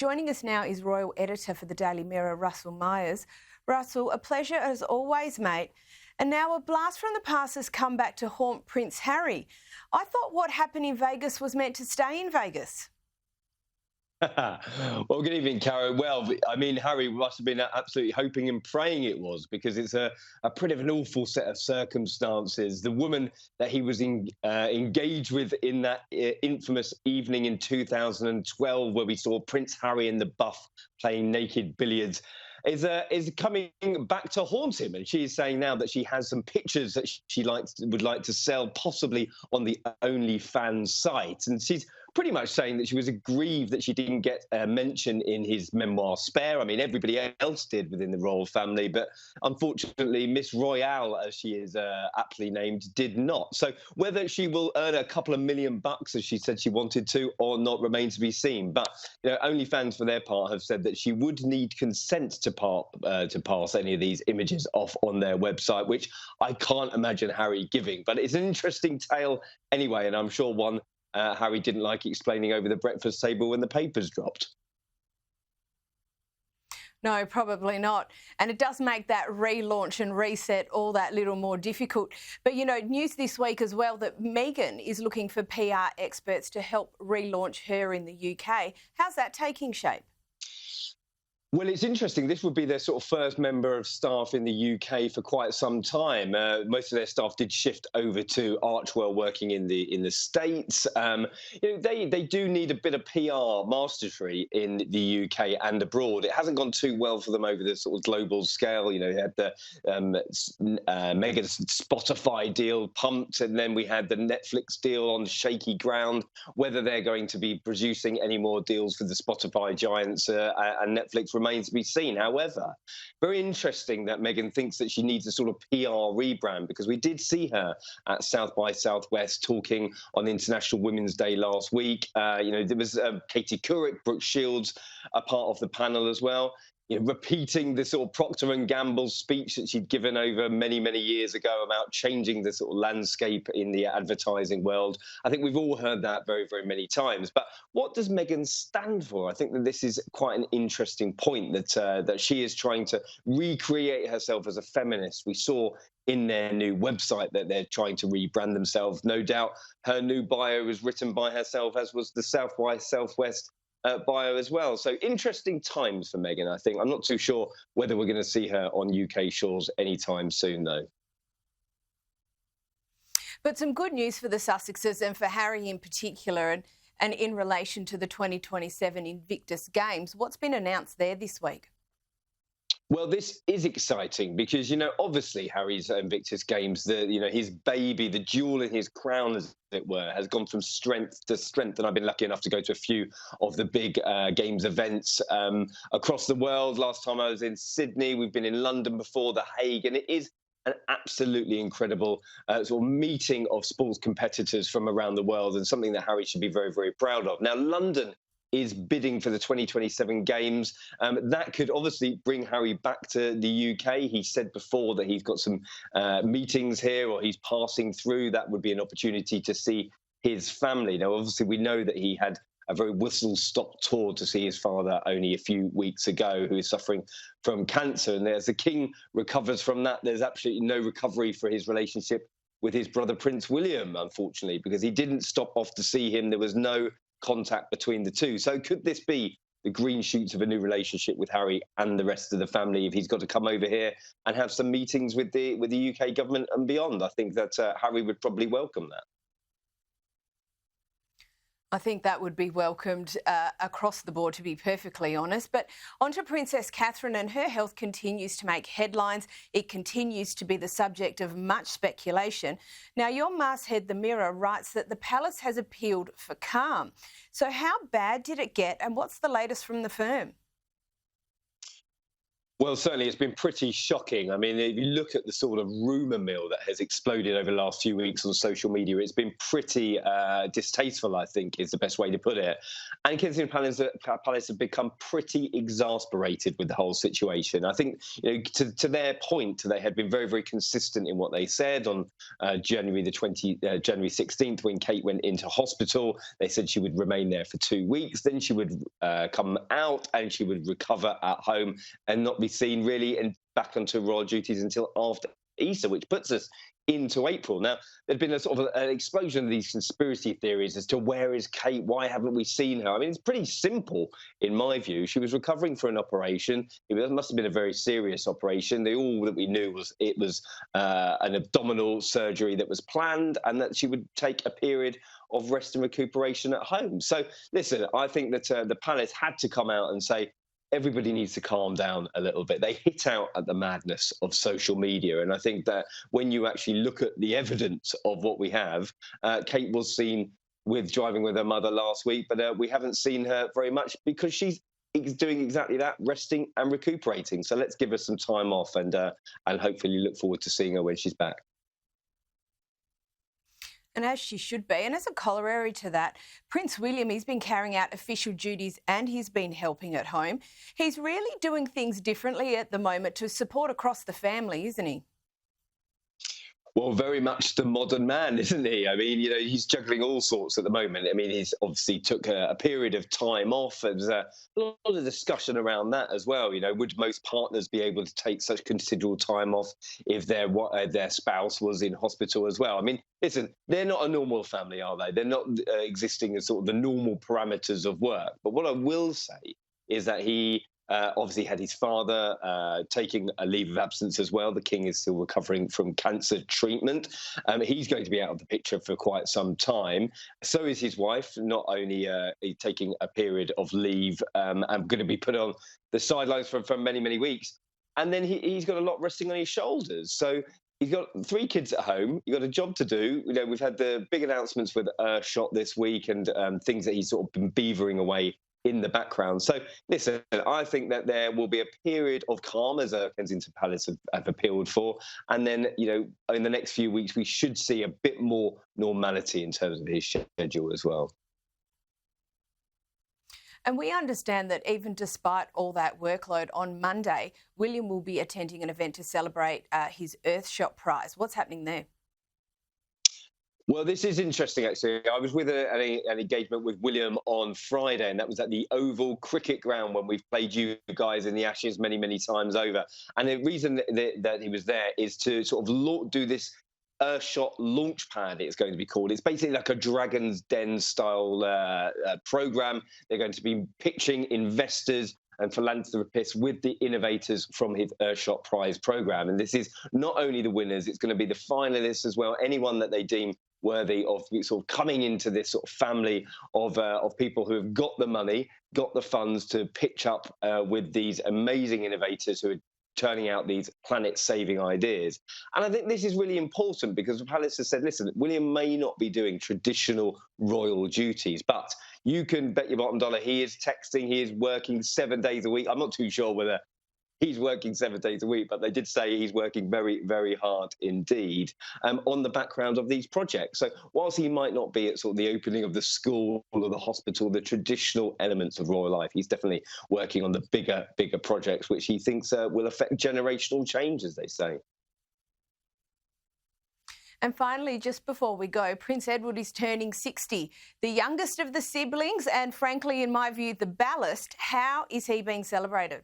Joining us now is Royal Editor for the Daily Mirror, Russell Myers. Russell, a pleasure as always, mate. And now a blast from the past has come back to haunt Prince Harry. I thought what happened in Vegas was meant to stay in Vegas. Well, good evening, Caro. Well, I mean, Harry must have been absolutely hoping and praying it was, because it's a pretty of an awful set of circumstances. The woman that he was engaged with in that infamous evening in 2012, where we saw Prince Harry in the buff playing naked billiards, is coming back to haunt him, and she is saying now that she has some pictures that she would like to sell, possibly on the OnlyFans site, and she's pretty much saying that she was aggrieved that she didn't get a mention in his memoir Spare. I mean, everybody else did within the royal family, but unfortunately, Miss Royale, as she is aptly named, did not. So whether she will earn a couple of $1 million, as she said she wanted to, or not, remains to be seen. But OnlyFans, for their part, have said that she would need consent to pass any of these images off on their website, which I can't imagine Harry giving. But it's an interesting tale anyway, and I'm sure one Harry didn't like explaining over the breakfast table when the papers dropped. No, probably not. And it does make that relaunch and reset all that little more difficult. But, news this week as well that Meghan is looking for PR experts to help relaunch her in the UK. How's that taking shape? Well, it's interesting. This would be their sort of first member of staff in the UK for quite some time. Most of their staff did shift over to Archwell, working in the States. They do need a bit of PR mastery in the UK and abroad. It hasn't gone too well for them over the sort of global scale. They had the mega Spotify deal pumped, and then we had the Netflix deal on shaky ground. Whether they're going to be producing any more deals for the Spotify giants and Netflix remains to be seen. However, very interesting that Meghan thinks that she needs a sort of PR rebrand, because we did see her at South by Southwest talking on International Women's Day last week. There was Katie Couric, Brooke Shields, a part of the panel as well, repeating the sort of Procter & Gamble speech that she'd given over many, many years ago about changing the sort of landscape in the advertising world. I think we've all heard that very, very many times. But what does Meghan stand for? I think that this is quite an interesting point, that she is trying to recreate herself as a feminist. We saw in their new website that they're trying to rebrand themselves. No doubt her new bio was written by herself, as was the South by Southwest bio as well. So interesting times for Meghan, I think. I'm not too sure whether we're going to see her on UK shores anytime soon, though. But some good news for the Sussexes and for Harry in particular, and in relation to the 2027 Invictus Games. What's been announced there this week? Well, this is exciting because, obviously Harry's Invictus Games, his baby, the jewel in his crown, as it were, has gone from strength to strength. And I've been lucky enough to go to a few of the big games events across the world. Last time I was in Sydney, we've been in London before, The Hague, and it is an absolutely incredible sort of meeting of sports competitors from around the world, and something that Harry should be very, very proud of. Now, London is bidding for the 2027 Games. That could obviously bring Harry back to the UK. He said before that he's got some meetings here, or he's passing through. That would be an opportunity to see his family. Now, obviously, we know that he had a very whistle-stop tour to see his father only a few weeks ago, who is suffering from cancer. And as the King recovers from that, there's absolutely no recovery for his relationship with his brother, Prince William, unfortunately, because he didn't stop off to see him. There was no contact between the two. So could this be the green shoots of a new relationship with Harry and the rest of the family if he's got to come over here and have some meetings with the UK government and beyond? I think that Harry would probably welcome that. I think that would be welcomed across the board, to be perfectly honest. But on to Princess Catherine, and her health continues to make headlines. It continues to be the subject of much speculation. Now, your masthead, The Mirror, writes that the palace has appealed for calm. So how bad did it get, and what's the latest from the firm? Well, certainly it's been pretty shocking. I mean, if you look at the sort of rumour mill that has exploded over the last few weeks on social media, it's been pretty distasteful, I think, is the best way to put it. And Kensington Palace have become pretty exasperated with the whole situation. I think, to their point, they had been very, very consistent in what they said on January 16th, when Kate went into hospital. They said she would remain there for 2 weeks, then she would come out and she would recover at home and not be seen really and back onto royal duties until after Easter, which puts us into April. Now, there's been a sort of an explosion of these conspiracy theories as to where is Kate, why haven't we seen her? I mean, it's pretty simple in my view. She was recovering for an operation. It must have been a very serious operation. All that we knew was it was an abdominal surgery that was planned, and that she would take a period of rest and recuperation at home. So, listen, I think that the Palace had to come out and say, everybody needs to calm down a little bit. They hit out at the madness of social media. And I think that when you actually look at the evidence of what we have, Kate was seen driving with her mother last week, but we haven't seen her very much because she's doing exactly that, resting and recuperating. So let's give her some time off and hopefully look forward to seeing her when she's back. And as she should be. And as a corollary to that, Prince William, he's been carrying out official duties and he's been helping at home. He's really doing things differently at the moment to support across the family, isn't he? Well, very much the modern man, isn't he? I mean, he's juggling all sorts at the moment. I mean, he's obviously took a period of time off. There's a lot of discussion around that as well. Would most partners be able to take such considerable time off if their spouse was in hospital as well? I mean, listen, they're not a normal family, are they? They're not existing as sort of the normal parameters of work. But what I will say is that he obviously had his father taking a leave of absence as well. The king is still recovering from cancer treatment. He's going to be out of the picture for quite some time. So is his wife, not only taking a period of leave and going to be put on the sidelines for many, many weeks. And then he's got a lot resting on his shoulders. So he's got 3 kids at home. You've got a job to do. We've had the big announcements with Earthshot this week and things that he's sort of been beavering away in the background. So, listen, I think that there will be a period of calm, as Kensington Palace have appealed for. And then, in the next few weeks, we should see a bit more normality in terms of his schedule as well. And we understand that even despite all that workload, on Monday, William will be attending an event to celebrate his Earthshot Prize. What's happening there? Well, this is interesting, actually. I was with an engagement with William on Friday, and that was at the Oval Cricket Ground when we've played you guys in the Ashes many, many times over. And the reason that he was there is to sort of do this Earthshot Launchpad, it's going to be called. It's basically like a Dragon's Den style program. They're going to be pitching investors and philanthropists with the innovators from his Earthshot Prize program. And this is not only the winners, it's going to be the finalists as well, anyone that they deem worthy of sort of coming into this sort of family of people who have got the money, got the funds to pitch up with these amazing innovators who are turning out these planet-saving ideas. And I think this is really important because the Palace has said, listen, William may not be doing traditional royal duties, but you can bet your bottom dollar he is texting, he is working 7 days a week. I'm not too sure whether he's working 7 days a week, but they did say he's working very, very hard indeed on the background of these projects. So whilst he might not be at sort of the opening of the school or the hospital, the traditional elements of royal life, he's definitely working on the bigger projects, which he thinks will affect generational change, as they say. And finally, just before we go, Prince Edward is turning 60, the youngest of the siblings, and frankly, in my view, the ballast. How is he being celebrated?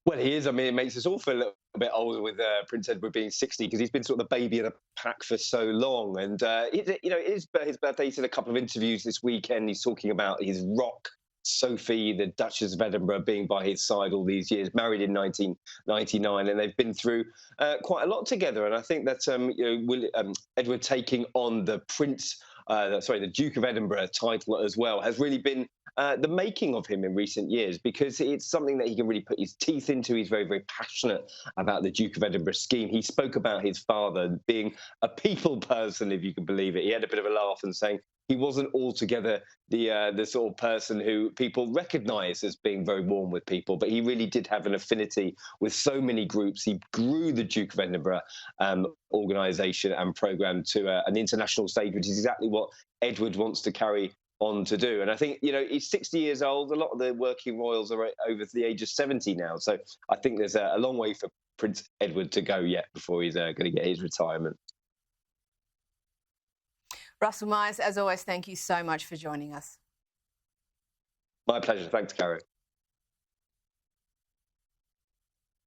Well, he is. I mean, it makes us all feel a little bit older with Prince Edward being 60 because he's been sort of the baby of the pack for so long. And, it is his birthday. He's in a couple of interviews this weekend. He's talking about his rock, Sophie, the Duchess of Edinburgh, being by his side all these years, married in 1999, and they've been through quite a lot together. And I think that Edward taking on the the Duke of Edinburgh title as well has really been the making of him in recent years, because it's something that he can really put his teeth into. He's very, very passionate about the Duke of Edinburgh scheme. He spoke about his father being a people person, if you can believe it. He had a bit of a laugh and saying he wasn't altogether the sort of person who people recognise as being very warm with people, but he really did have an affinity with so many groups. He grew the Duke of Edinburgh organisation and programme to an international stage, which is exactly what Edward wants to carry on to do. And I think, he's 60 years old. A lot of the working royals are over the age of 70 now. So I think there's a long way for Prince Edward to go yet before he's going to get his retirement. Russell Myers, as always, thank you so much for joining us. My pleasure. Thanks, Karen.